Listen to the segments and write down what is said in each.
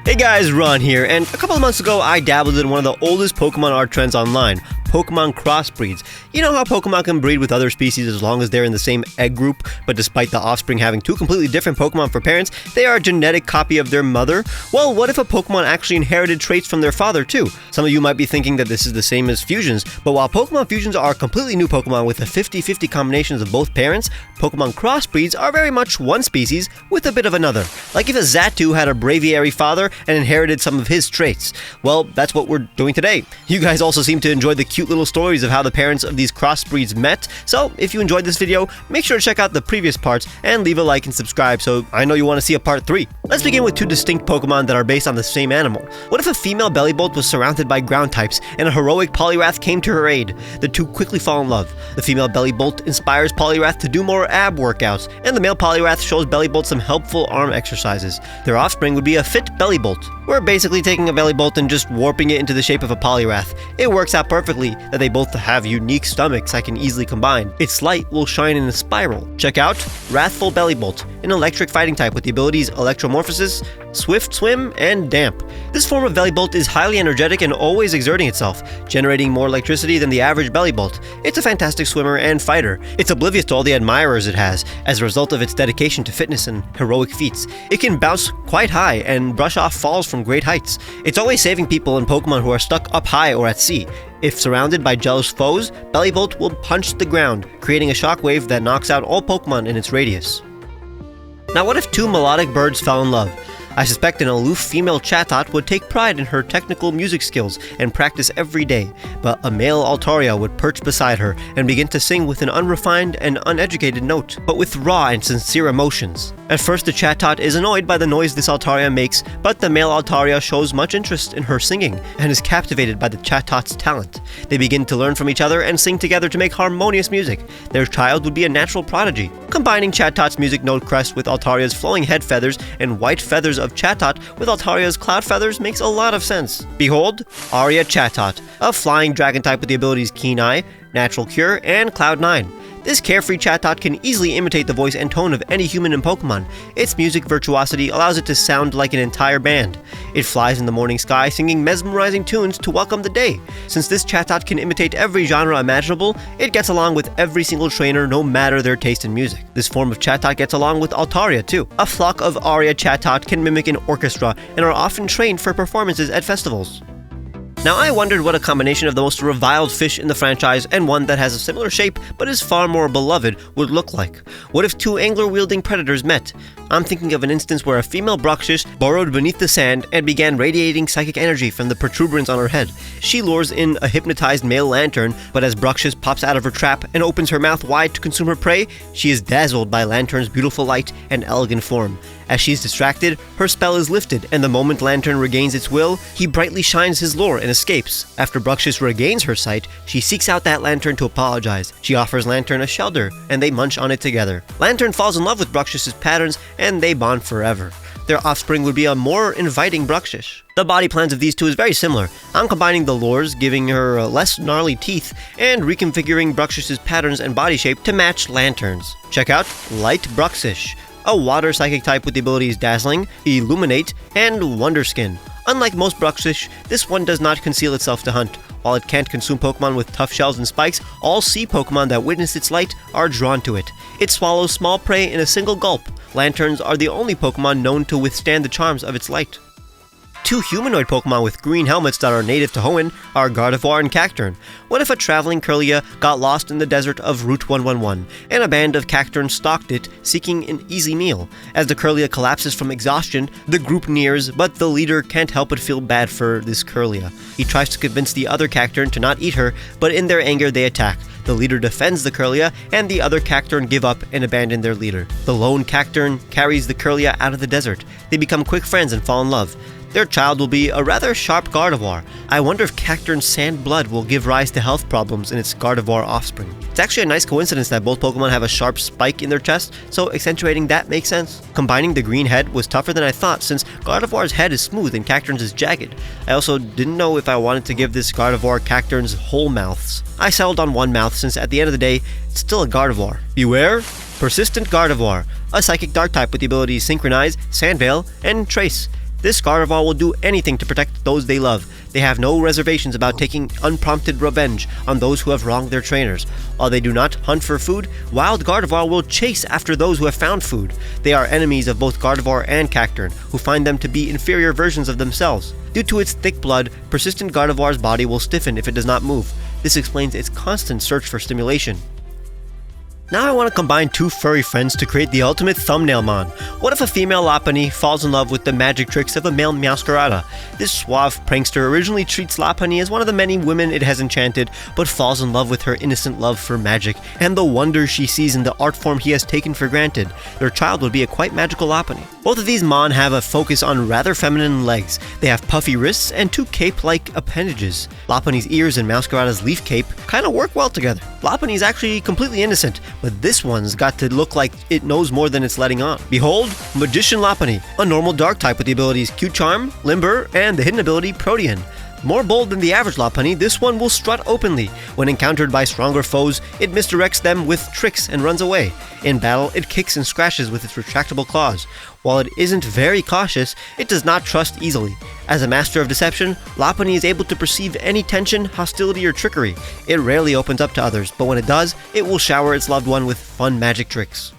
Hey guys, Ron here, and a couple of months ago I dabbled in one of the oldest Pokemon art trends online, Pokemon crossbreeds. You know how Pokemon can breed with other species as long as they're in the same egg group, but despite the offspring having two completely different Pokemon for parents, they are a genetic copy of their mother? Well, what if a Pokemon actually inherited traits from their father too? Some of you might be thinking that this is the same as fusions, but while Pokemon fusions are completely new Pokemon with the 50-50 combinations of both parents, Pokemon crossbreeds are very much one species with a bit of another. Like if a Xatu had a Braviary father and inherited some of his traits. Well, that's what we're doing today. You guys also seem to enjoy the cute little stories of how the parents of these crossbreeds met, so if you enjoyed this video, make sure to check out the previous parts and leave a like and subscribe so I know you want to see a part 3. Let's begin with two distinct Pokemon that are based on the same animal. What if a female Bellibolt was surrounded by ground types and a heroic Poliwrath came to her aid? The two quickly fall in love. The female Bellibolt inspires Poliwrath to do more ab workouts, and the male Poliwrath shows Bellibolt some helpful arm exercises. Their offspring would be a fit Bellibolt. We're basically taking a Bellibolt and just warping it into the shape of a Poliwrath. It works out perfectly that they both have unique stomachs I can easily combine. Its light will shine in a spiral. Check out Wrathful Bellibolt, an electric fighting type with the abilities Electromorphosis, Swift Swim, and Damp. This form of Bellibolt is highly energetic and always exerting itself, generating more electricity than the average Bellibolt. It's a fantastic swimmer and fighter. It's oblivious to all the admirers it has, as a result of its dedication to fitness and heroic feats. It can bounce quite high and brush off falls from great heights. It's always saving people and Pokemon who are stuck up high or at sea. If surrounded by jealous foes, Bellibolt will punch the ground, creating a shockwave that knocks out all Pokemon in its radius. Now what if two melodic birds fell in love? I suspect an aloof female Chatot would take pride in her technical music skills and practice every day, but a male Altaria would perch beside her and begin to sing with an unrefined and uneducated note, but with raw and sincere emotions. At first the Chatot is annoyed by the noise this Altaria makes, but the male Altaria shows much interest in her singing and is captivated by the Chatot's talent. They begin to learn from each other and sing together to make harmonious music. Their child would be a natural prodigy. Combining Chatot's music note crest with Altaria's flowing head feathers and white feathers of Chatot with Altaria's cloud feathers makes a lot of sense. Behold, Aria Chatot, a flying dragon type with the abilities Keen Eye, Natural Cure, and Cloud 9. This carefree Chatot can easily imitate the voice and tone of any human in Pokemon. Its music virtuosity allows it to sound like an entire band. It flies in the morning sky singing mesmerizing tunes to welcome the day. Since this Chatot can imitate every genre imaginable, it gets along with every single trainer no matter their taste in music. This form of Chatot gets along with Altaria too. A flock of Aria Chatot can mimic an orchestra and are often trained for performances at festivals. Now I wondered what a combination of the most reviled fish in the franchise and one that has a similar shape but is far more beloved would look like. What if two angler-wielding predators met? I'm thinking of an instance where a female Bruxish burrowed beneath the sand and began radiating psychic energy from the protuberance on her head. She lures in a hypnotized male Lanturn, but as Bruxish pops out of her trap and opens her mouth wide to consume her prey, she is dazzled by Lanturn's beautiful light and elegant form. As she is distracted, her spell is lifted, and the moment Lanturn regains its will, he brightly shines his lure and escapes. After Bruxish regains her sight, she seeks out that Lanturn to apologize. She offers Lanturn a shelter, and they munch on it together. Lanturn falls in love with Bruxish's patterns, and they bond forever. Their offspring would be a more inviting Bruxish. The body plans of these two is very similar. I'm combining the lures, giving her less gnarly teeth, and reconfiguring Bruxish's patterns and body shape to match Lanturn's. Check out Light Bruxish, a water psychic type with the abilities Dazzling, Illuminate, and Wonderskin. Unlike most Bruxish, this one does not conceal itself to hunt. While it can't consume Pokemon with tough shells and spikes, all sea Pokemon that witness its light are drawn to it. It swallows small prey in a single gulp. Lanturns are the only Pokemon known to withstand the charms of its light. Two humanoid Pokemon with green helmets that are native to Hoenn are Gardevoir and Cacturn. What if a traveling Kirlia got lost in the desert of Route 111, and a band of Cacturn stalked it, seeking an easy meal? As the Kirlia collapses from exhaustion, the group nears, but the leader can't help but feel bad for this Kirlia. He tries to convince the other Cacturn to not eat her, but in their anger they attack. The leader defends the Kirlia, and the other Cacturn give up and abandon their leader. The lone Cacturn carries the Kirlia out of the desert. They become quick friends and fall in love. Their child will be a rather sharp Gardevoir. I wonder if Cacturn's sand blood will give rise to health problems in its Gardevoir offspring. It's actually a nice coincidence that both Pokemon have a sharp spike in their chest, so accentuating that makes sense. Combining the green head was tougher than I thought since Gardevoir's head is smooth and Cacturn's is jagged. I also didn't know if I wanted to give this Gardevoir Cacturn's whole mouths. I settled on one mouth since at the end of the day, it's still a Gardevoir. Beware! Persistent Gardevoir, a psychic dark type with the abilities Synchronize, Sandveil, and Trace. This Gardevoir will do anything to protect those they love. They have no reservations about taking unprompted revenge on those who have wronged their trainers. While they do not hunt for food, wild Gardevoir will chase after those who have found food. They are enemies of both Gardevoir and Cacturn, who find them to be inferior versions of themselves. Due to its thick blood, persistent Gardevoir's body will stiffen if it does not move. This explains its constant search for stimulation. Now I want to combine two furry friends to create the ultimate thumbnail mon. What if a female Lopunny falls in love with the magic tricks of a male Meowscarada? This suave prankster originally treats Lopunny as one of the many women it has enchanted, but falls in love with her innocent love for magic and the wonder she sees in the art form he has taken for granted. Their child would be a quite magical Lopunny. Both of these mon have a focus on rather feminine legs. They have puffy wrists and two cape-like appendages. Lopunny's ears and Meowscarada's leaf cape kind of work well together. Lopunny is actually completely innocent, but this one's got to look like it knows more than it's letting on. Behold, Magician Lopunny, a normal dark type with the abilities Cute Charm, Limber, and the hidden ability Protean. More bold than the average Lopunny, this one will strut openly. When encountered by stronger foes, it misdirects them with tricks and runs away. In battle, it kicks and scratches with its retractable claws. While it isn't very cautious, it does not trust easily. As a master of deception, Lopunny is able to perceive any tension, hostility, or trickery. It rarely opens up to others, but when it does, it will shower its loved one with fun magic tricks.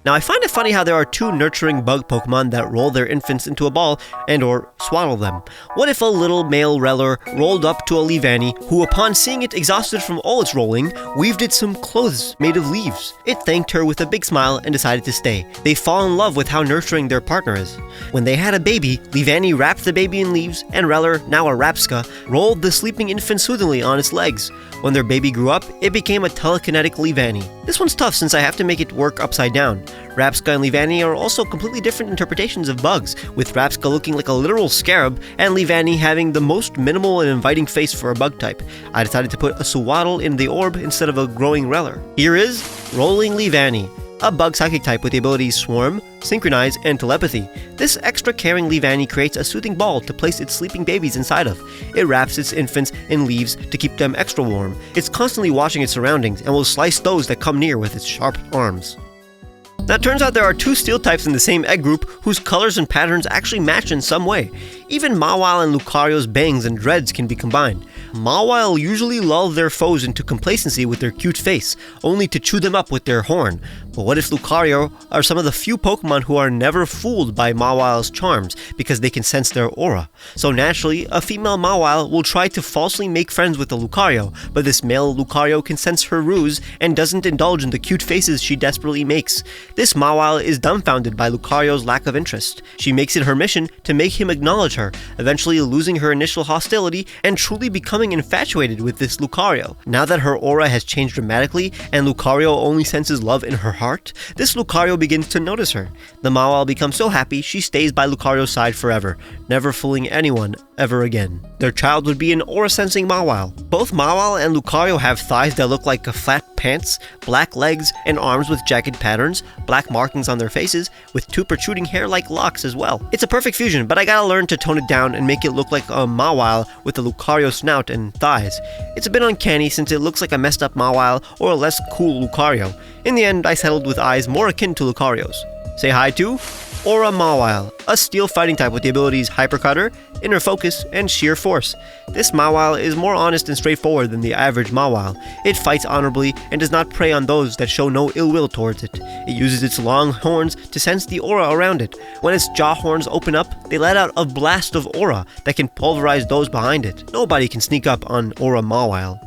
Now I find it funny how there are two nurturing bug Pokemon that roll their infants into a ball and or swaddle them. What if a little male Rellor rolled up to a Leavanny who, upon seeing it exhausted from all its rolling, weaved it some clothes made of leaves? It thanked her with a big smile and decided to stay. They fall in love with how nurturing their partner is. When they had a baby, Leavanny wrapped the baby in leaves, and Rellor, now a Rapska, rolled the sleeping infant soothingly on its legs. When their baby grew up, it became a telekinetic Leavanny. This one's tough since I have to make it work upside down. Rapska and Leavanny are also completely different interpretations of bugs, with Rapska looking like a literal scarab and Leavanny having the most minimal and inviting face for a bug type. I decided to put a Swaddle in the orb instead of a growing Rellor. Here is Rolling Leavanny, a bug psychic type with the abilities Swarm, Synchronize, and Telepathy. This extra caring Leavanny creates a soothing ball to place its sleeping babies inside of. It wraps its infants in leaves to keep them extra warm. It's constantly watching its surroundings and will slice those that come near with its sharp arms. Now it turns out there are two steel types in the same egg group whose colors and patterns actually match in some way. Even Mawile and Lucario's bangs and dreads can be combined. Mawile usually lull their foes into complacency with their cute face, only to chew them up with their horn. But what if Lucario are some of the few Pokemon who are never fooled by Mawile's charms because they can sense their aura? So naturally, a female Mawile will try to falsely make friends with a Lucario, but this male Lucario can sense her ruse and doesn't indulge in the cute faces she desperately makes. This Mawile is dumbfounded by Lucario's lack of interest. She makes it her mission to make him acknowledge her, eventually losing her initial hostility and truly becoming infatuated with this Lucario. Now that her aura has changed dramatically and Lucario only senses love in her heart, this Lucario begins to notice her. The Mawile becomes so happy she stays by Lucario's side forever, never fooling anyone ever again. Their child would be an aura-sensing Mawile. Both Mawile and Lucario have thighs that look like flat pants, black legs, and arms with jagged patterns, black markings on their faces, with two protruding hair-like locks as well. It's a perfect fusion, but I gotta learn to tone it down and make it look like a Mawile with a Lucario snout and thighs. It's a bit uncanny since it looks like a messed up Mawile or a less cool Lucario. In the end, I settled with eyes more akin to Lucario's. Say hi to Aura Mawile, a steel fighting type with the abilities Hyper Cutter, Inner Focus, and Sheer Force. This Mawile is more honest and straightforward than the average Mawile. It fights honorably and does not prey on those that show no ill will towards it. It uses its long horns to sense the aura around it. When its jaw horns open up, they let out a blast of aura that can pulverize those behind it. Nobody can sneak up on Aura Mawile.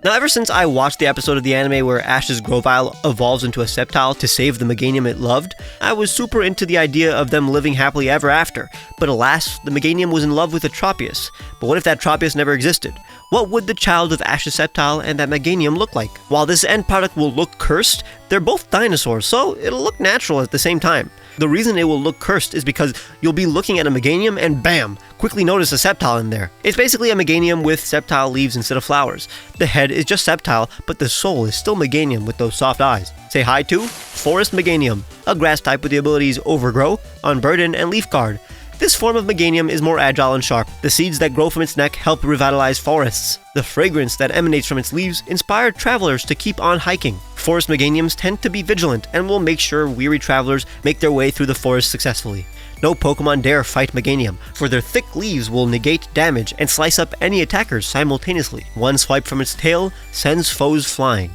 Now, ever since I watched the episode of the anime where Ash's Grovyle evolves into a Sceptile to save the Meganium it loved, I was super into the idea of them living happily ever after. But alas, the Meganium was in love with a Tropius. But what if that Tropius never existed? What would the child of Ash's Sceptile and that Meganium look like? While this end product will look cursed, they're both dinosaurs, so it'll look natural at the same time. The reason it will look cursed is because you'll be looking at a Meganium and bam, quickly notice a Sceptile in there. It's basically a Meganium with Sceptile leaves instead of flowers. The head is just Sceptile, but the soul is still Meganium with those soft eyes. Say hi to Forest Meganium, a grass type with the abilities Overgrow, Unburden, and Leaf Guard. This form of Meganium is more agile and sharp. The seeds that grow from its neck help revitalize forests. The fragrance that emanates from its leaves inspire travelers to keep on hiking. Forest Meganiums tend to be vigilant and will make sure weary travelers make their way through the forest successfully. No Pokemon dare fight Meganium, for their thick leaves will negate damage and slice up any attackers simultaneously. One swipe from its tail sends foes flying.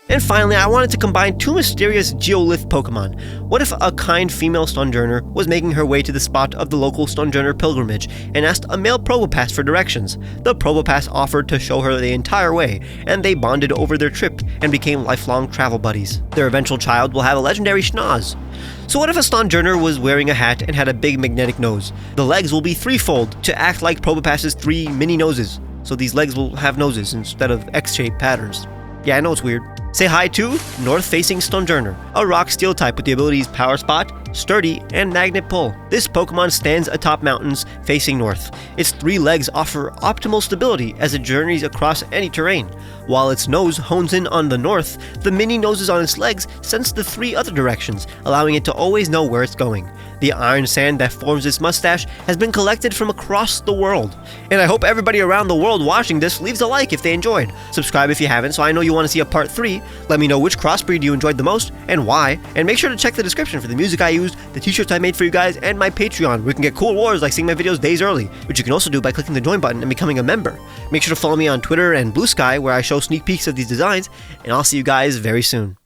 And finally, I wanted to combine two mysterious Geolith Pokemon. What if a kind female Stonjourner was making her way to the spot of the local Stonjourner pilgrimage and asked a male Probopass for directions? The Probopass offered to show her the entire way, and they bonded over their trip and became lifelong travel buddies. Their eventual child will have a legendary schnoz. So what if a Stonjourner was wearing a hat and had a big magnetic nose? The legs will be threefold to act like Probopass's 3 mini noses. So these legs will have noses instead of X-shaped patterns. Yeah, I know it's weird. Say hi to North-facing Stonjourner, a rock steel type with the abilities Power Spot, Sturdy, and Magnet Pull. This Pokemon stands atop mountains facing north. Its 3 legs offer optimal stability as it journeys across any terrain. While its nose hones in on the north, the mini noses on its legs sense the 3 other directions, allowing it to always know where it's going. The iron sand that forms its mustache has been collected from across the world. And I hope everybody around the world watching this leaves a like if they enjoyed. Subscribe if you haven't, so I know you want to see a part 3. Let me know which crossbreed you enjoyed the most and why, and make sure to check the description for the music I used, the t-shirts I made for you guys, and my Patreon, where you can get cool rewards like seeing my videos days early, which you can also do by clicking the join button and becoming a member. Make sure to follow me on Twitter and Blue Sky, where I show sneak peeks of these designs, and I'll see you guys very soon.